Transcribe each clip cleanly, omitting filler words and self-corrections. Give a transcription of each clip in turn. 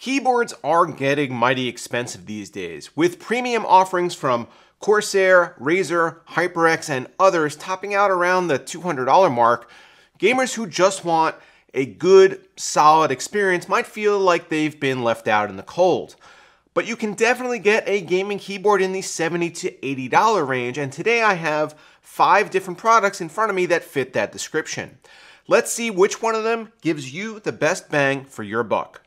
Keyboards are getting mighty expensive these days, with premium offerings from Corsair, Razer, HyperX, and others topping out around the $200 mark. Gamers who just want a good, solid experience might feel like they've been left out in the cold. But you can definitely get a gaming keyboard in the $70 to $80 range, and today I have 5 different products in front of me that fit that description. Let's see which one of them gives you the best bang for your buck.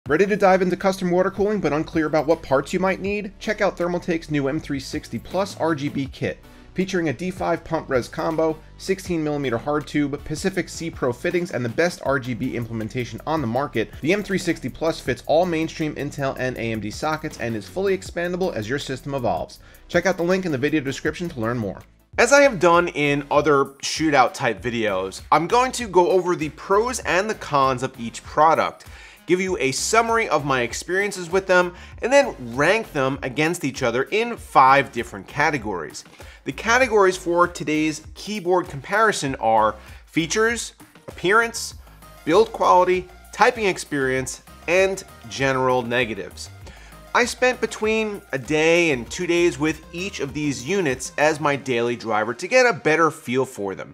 Ready to dive into custom water cooling but unclear about what parts you might need? Check out Thermaltake's new M360 Plus RGB kit. Featuring a D5 pump res combo, 16mm hard tube, Pacific C Pro fittings, and the best RGB implementation on the market, the M360 Plus fits all mainstream Intel and AMD sockets and is fully expandable as your system evolves. Check out the link in the video description to learn more. As I have done in other shootout type videos, I'm going to go over the pros and the cons of each product, give you a summary of my experiences with them, and then rank them against each other in 5 different categories. The categories for today's keyboard comparison are features, appearance, build quality, typing experience, and general negatives. I spent between a day and 2 days with each of these units as my daily driver to get a better feel for them.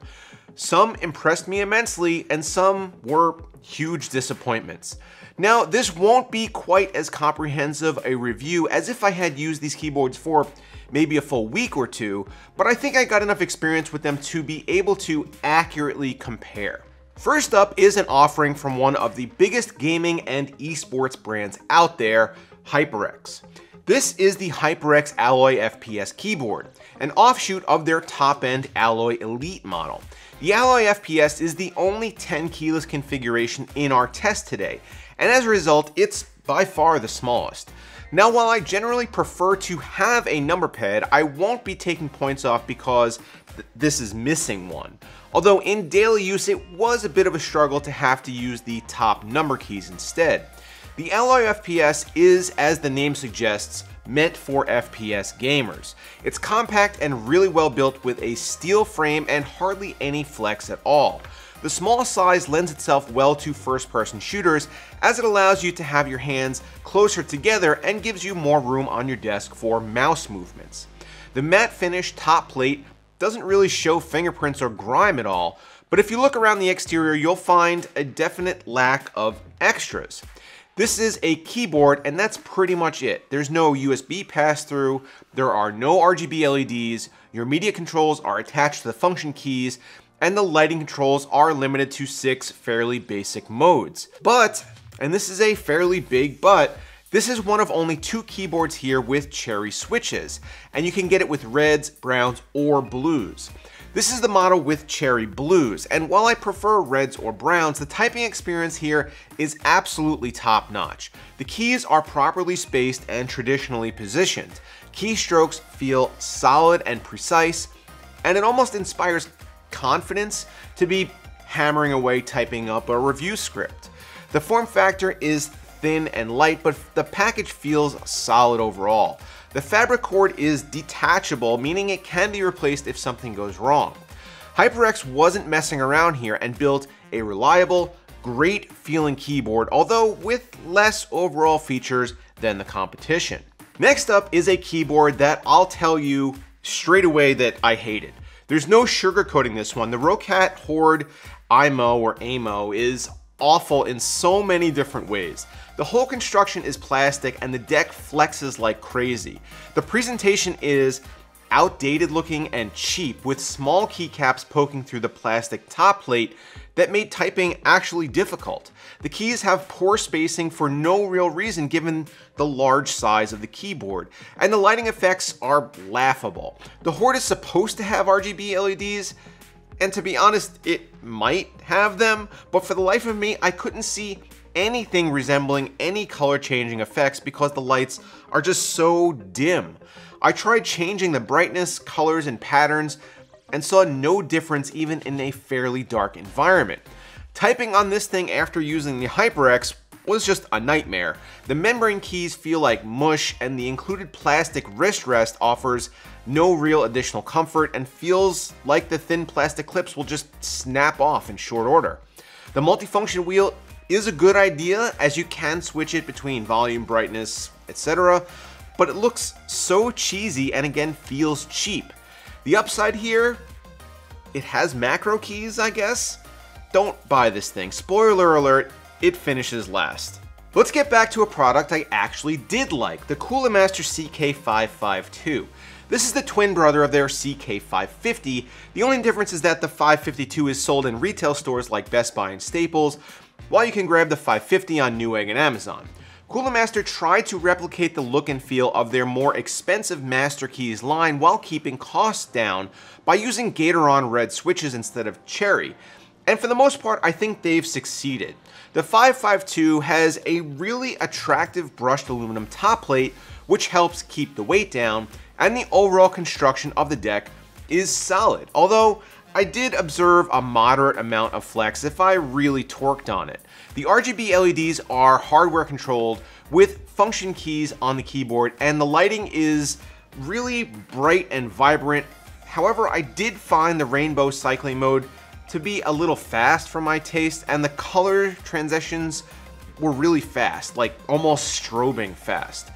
Some impressed me immensely, and some were huge disappointments. Now, this won't be quite as comprehensive a review as if I had used these keyboards for maybe a full week or two, but I think I got enough experience with them to be able to accurately compare. First up is an offering from one of the biggest gaming and esports brands out there, HyperX. This is the HyperX Alloy FPS keyboard, an offshoot of their top-end Alloy Elite model. The Alloy FPS is the only 10 keyless configuration in our test today, and as a result, it's by far the smallest. Now, while I generally prefer to have a number pad, I won't be taking points off because this is missing one. Although in daily use, it was a bit of a struggle to have to use the top number keys instead. The Alloy FPS is, as the name suggests, meant for FPS gamers. It's compact and really well built with a steel frame and hardly any flex at all. The small size lends itself well to first-person shooters as it allows you to have your hands closer together and gives you more room on your desk for mouse movements. The matte finish top plate doesn't really show fingerprints or grime at all, but if you look around the exterior, you'll find a definite lack of extras. This is a keyboard, and that's pretty much it. There's no USB pass-through, there are no RGB LEDs, your media controls are attached to the function keys, and the lighting controls are limited to 6 fairly basic modes. But, and this is a fairly big but, this is one of only 2 keyboards here with cherry switches, and you can get it with reds, browns, or blues. This is the model with cherry blues, and while I prefer reds or browns, the typing experience here is absolutely top-notch. The keys are properly spaced and traditionally positioned. Keystrokes feel solid and precise, and it almost inspires confidence to be hammering away typing up a review script. The form factor is thin and light, but the package feels solid overall. The fabric cord is detachable, meaning it can be replaced if something goes wrong. HyperX wasn't messing around here and built a reliable, great feeling keyboard, although with less overall features than the competition. Next up is a keyboard that I'll tell you straight away that I hated. There's no sugarcoating this one. The Roccat Horde IMO or AMO is awful in so many different ways. The whole construction is plastic and the deck flexes like crazy. The presentation is outdated looking and cheap, with small keycaps poking through the plastic top plate that made typing actually difficult. The keys have poor spacing for no real reason given the large size of the keyboard, and the lighting effects are laughable. The Horde is supposed to have RGB LEDs, and to be honest, it might have them, but for the life of me, I couldn't see anything resembling any color changing effects because the lights are just so dim. I tried changing the brightness, colors, and patterns and saw no difference even in a fairly dark environment. Typing on this thing after using the HyperX was just a nightmare. The membrane keys feel like mush, and the included plastic wrist rest offers no real additional comfort, and feels like the thin plastic clips will just snap off in short order. The multifunction wheel is a good idea, as you can switch it between volume, brightness, etc., but it looks so cheesy and again feels cheap. The upside here, it has macro keys, I guess? Don't buy this thing. Spoiler alert, it finishes last. Let's get back to a product I actually did like, the Cooler Master CK552. This is the twin brother of their CK550. The only difference is that the 552 is sold in retail stores like Best Buy and Staples, while you can grab the 550 on Newegg and Amazon. Cooler Master tried to replicate the look and feel of their more expensive Master Keys line while keeping costs down by using Gatoron red switches instead of cherry. And for the most part, I think they've succeeded. The 552 has a really attractive brushed aluminum top plate, which helps keep the weight down, and the overall construction of the deck is solid, although I did observe a moderate amount of flex if I really torqued on it. The RGB LEDs are hardware controlled with function keys on the keyboard, and the lighting is really bright and vibrant. However, I did find the rainbow cycling mode to be a little fast for my taste, and the color transitions were really fast, like almost strobing fast.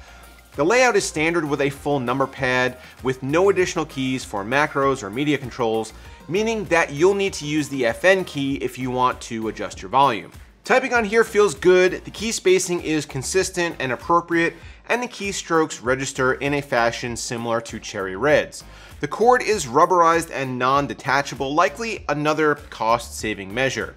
The layout is standard with a full number pad with no additional keys for macros or media controls, meaning that you'll need to use the FN key if you want to adjust your volume. Typing on here feels good, the key spacing is consistent and appropriate, and the keystrokes register in a fashion similar to Cherry Red's. The cord is rubberized and non-detachable, likely another cost-saving measure.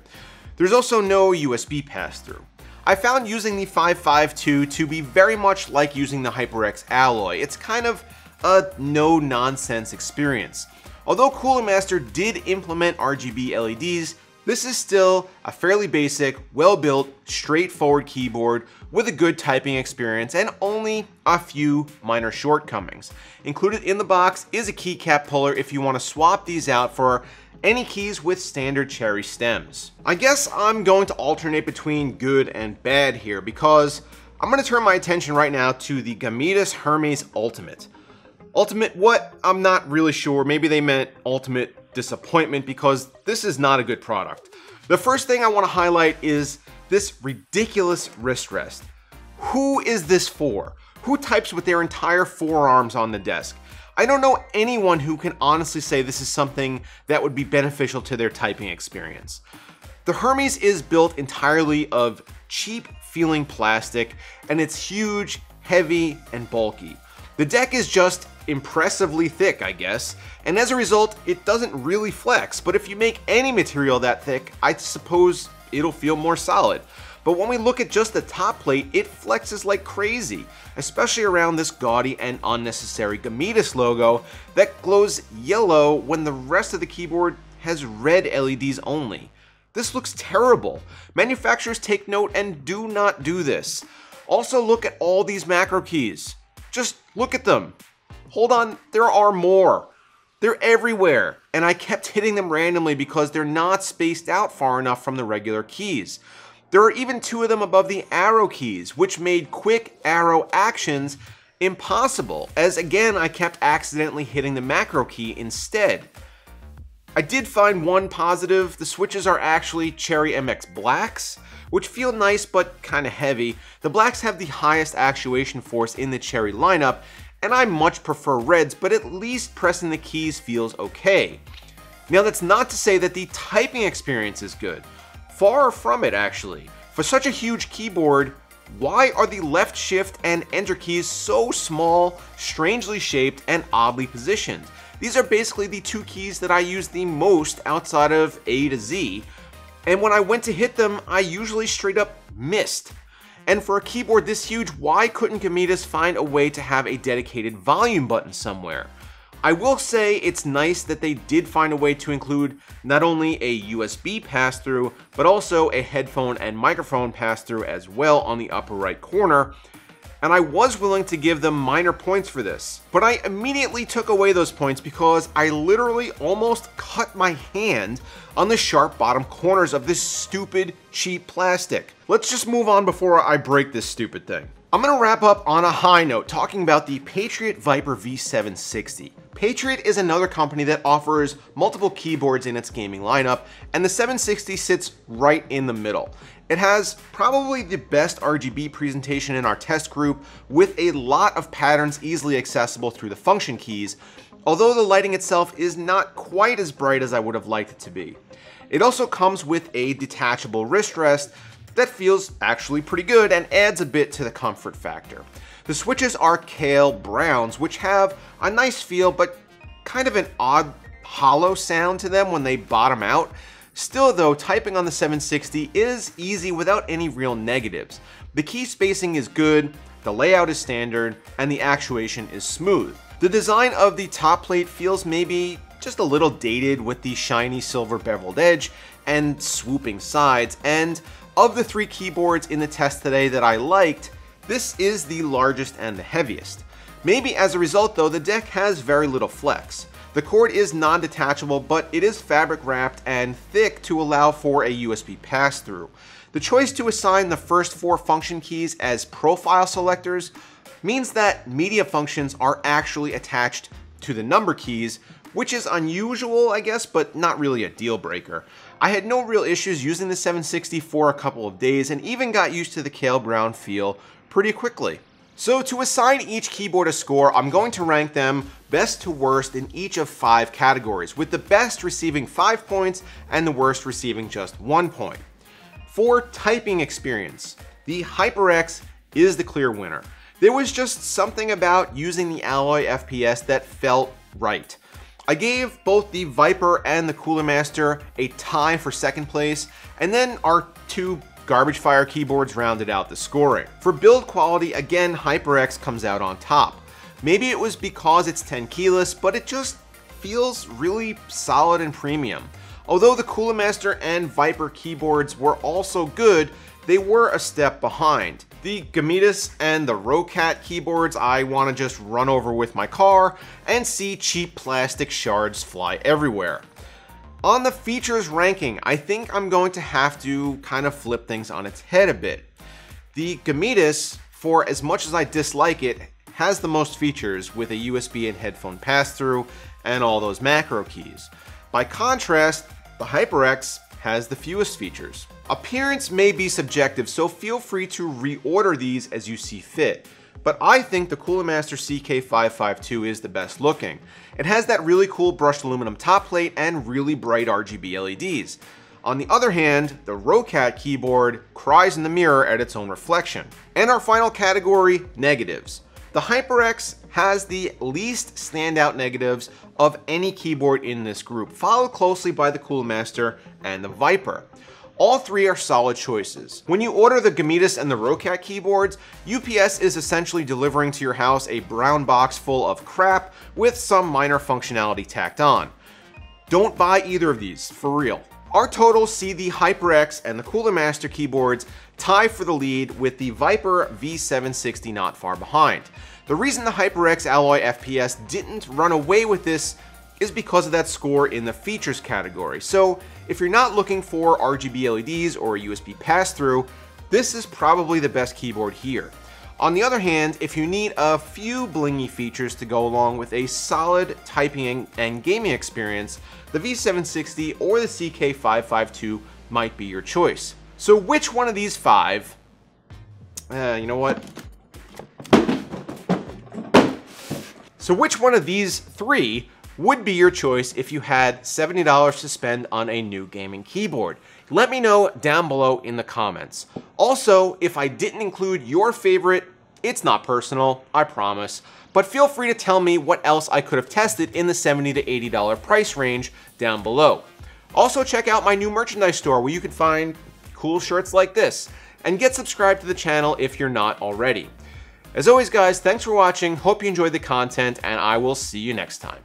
There's also no USB pass-through. I found using the 552 to be very much like using the HyperX Alloy. It's kind of a no-nonsense experience. Although Cooler Master did implement RGB LEDs, this is still a fairly basic, well-built, straightforward keyboard with a good typing experience and only a few minor shortcomings. Included in the box is a keycap puller if you want to swap these out for any keys with standard cherry stems. I guess I'm going to alternate between good and bad here because I'm going to turn my attention right now to the Gamitas Hermes Ultimate. Ultimate what? I'm not really sure. Maybe they meant Ultimate Disappointment because this is not a good product. The first thing I want to highlight is this ridiculous wrist rest. Who is this for? Who types with their entire forearms on the desk? I don't know anyone who can honestly say this is something that would be beneficial to their typing experience. The Hermes is built entirely of cheap feeling plastic, and it's huge, heavy, and bulky. The deck is just impressively thick, I guess, and as a result, it doesn't really flex, but if you make any material that thick, I suppose it'll feel more solid. But when we look at just the top plate, it flexes like crazy, especially around this gaudy and unnecessary Gamitas logo that glows yellow when the rest of the keyboard has red LEDs only. This looks terrible. Manufacturers take note and do not do this. Also look at all these macro keys. Just look at them. Hold on, there are more. They're everywhere, and I kept hitting them randomly because they're not spaced out far enough from the regular keys. There are even two of them above the arrow keys, which made quick arrow actions impossible, as again I kept accidentally hitting the macro key instead. I did find one positive. The switches are actually Cherry MX Blacks, which feel nice but kind of heavy. The Blacks have the highest actuation force in the Cherry lineup, and I much prefer Reds, but at least pressing the keys feels okay. Now that's not to say that the typing experience is good. Far from it, actually. For such a huge keyboard, why are the left shift and enter keys so small, strangely shaped, and oddly positioned? These are basically the two keys that I use the most outside of A to Z, and when I went to hit them, I usually straight up missed. And for a keyboard this huge, why couldn't Gamitas find a way to have a dedicated volume button somewhere? I will say it's nice that they did find a way to include not only a USB pass-through, but also a headphone and microphone pass-through as well on the upper right corner, and I was willing to give them minor points for this. But I immediately took away those points because I literally almost cut my hand on the sharp bottom corners of this stupid, cheap plastic. Let's just move on before I break this stupid thing. I'm gonna wrap up on a high note talking about the Patriot Viper V760. Patriot is another company that offers multiple keyboards in its gaming lineup, and the 760 sits right in the middle. It has probably the best RGB presentation in our test group, with a lot of patterns easily accessible through the function keys, although the lighting itself is not quite as bright as I would have liked it to be. It also comes with a detachable wrist rest that feels actually pretty good and adds a bit to the comfort factor. The switches are Kale Browns, which have a nice feel, but kind of an odd hollow sound to them when they bottom out. Still though, typing on the 760 is easy without any real negatives. The key spacing is good, the layout is standard, and the actuation is smooth. The design of the top plate feels maybe just a little dated with the shiny silver beveled edge and swooping sides, and of the 3 keyboards in the test today that I liked, this is the largest and the heaviest. Maybe as a result though, the deck has very little flex. The cord is non-detachable, but it is fabric wrapped and thick to allow for a USB pass-through. The choice to assign the first 4 function keys as profile selectors means that media functions are actually attached to the number keys, which is unusual, I guess, but not really a deal breaker. I had no real issues using the 760 for a couple of days and even got used to the Kale Brown feel pretty quickly. So to assign each keyboard a score, I'm going to rank them best to worst in each of 5 categories, with the best receiving 5 points and the worst receiving just 1 point. For typing experience, the HyperX is the clear winner. There was just something about using the Alloy FPS that felt right. I gave both the Viper and the Cooler Master a tie for second place, and then our 2 Garbage Fire keyboards rounded out the scoring. For build quality, again, HyperX comes out on top. Maybe it was because it's 10 keyless, but it just feels really solid and premium. Although the Cooler Master and Viper keyboards were also good, they were a step behind. The Gamitas and the Rocat keyboards I want to just run over with my car and see cheap plastic shards fly everywhere. On the features ranking, I think I'm going to have to kind of flip things on its head a bit. The Gamitas, for as much as I dislike it, has the most features with a USB and headphone pass-through and all those macro keys. By contrast, the HyperX has the fewest features. Appearance may be subjective, so feel free to reorder these as you see fit. But I think the Cooler Master CK552 is the best looking. It has that really cool brushed aluminum top plate and really bright RGB LEDs. On the other hand, the Rocat keyboard cries in the mirror at its own reflection. And our final category, negatives. The HyperX has the least standout negatives of any keyboard in this group, followed closely by the Cooler Master and the Viper. All 3 are solid choices. When you order the Gamitas and the Rocat keyboards, UPS is essentially delivering to your house a brown box full of crap with some minor functionality tacked on. Don't buy either of these, for real. Our totals see the HyperX and the Cooler Master keyboards tie for the lead, with the Viper V760 not far behind. The reason the HyperX Alloy FPS didn't run away with this is because of that score in the features category. So if you're not looking for RGB LEDs or a USB pass-through, this is probably the best keyboard here. On the other hand, if you need a few blingy features to go along with a solid typing and gaming experience, the V760 or the CK552 might be your choice. So which one of these 5, you know what? So which one of these 3 would be your choice if you had $70 to spend on a new gaming keyboard? Let me know down below in the comments. Also, if I didn't include your favorite, it's not personal, I promise, but feel free to tell me what else I could have tested in the $70 to $80 price range down below. Also, check out my new merchandise store where you can find cool shirts like this, and get subscribed to the channel if you're not already. As always guys, thanks for watching, hope you enjoyed the content, and I will see you next time.